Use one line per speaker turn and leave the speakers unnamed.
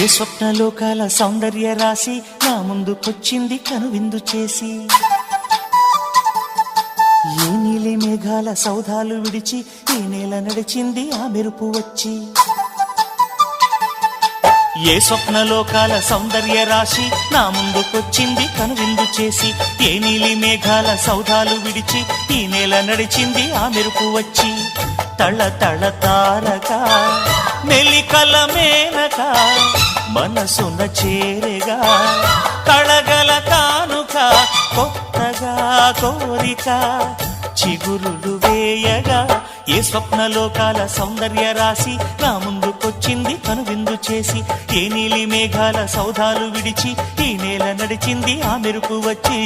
ఏ స్వప్నలోకాల సౌందర్య రాశి నా ముందుకొచ్చింది కనువిందు చేసి, ఏ నీలి మేఘాల సౌధాలు విడిచి ఈ నేల నడిచింది ఆ మెరుపు వచ్చి. ఏ స్వప్నలోకాల సౌందర్య రాశి నా ముందుకొచ్చింది కనువిందు చేసి, ఏ నీలి మేఘాల సౌధాలు విడిచి ఈ నేల నడిచింది ఆ మెరుపు వచ్చి. తళ తళ తారక మెలికల మేనక మనసున చేరగా, కళగల కానుక కొత్తగా కోరిక చిగురులు వేయగా. ఏ స్వప్నలోకాల సౌందర్య రాశి నా ముందుకొచ్చింది కనువిందు చేసి, ఏ నీలి మేఘాల సౌధాలు విడిచి ఈ నేల నడిచింది ఆ మెరుపు వచ్చి.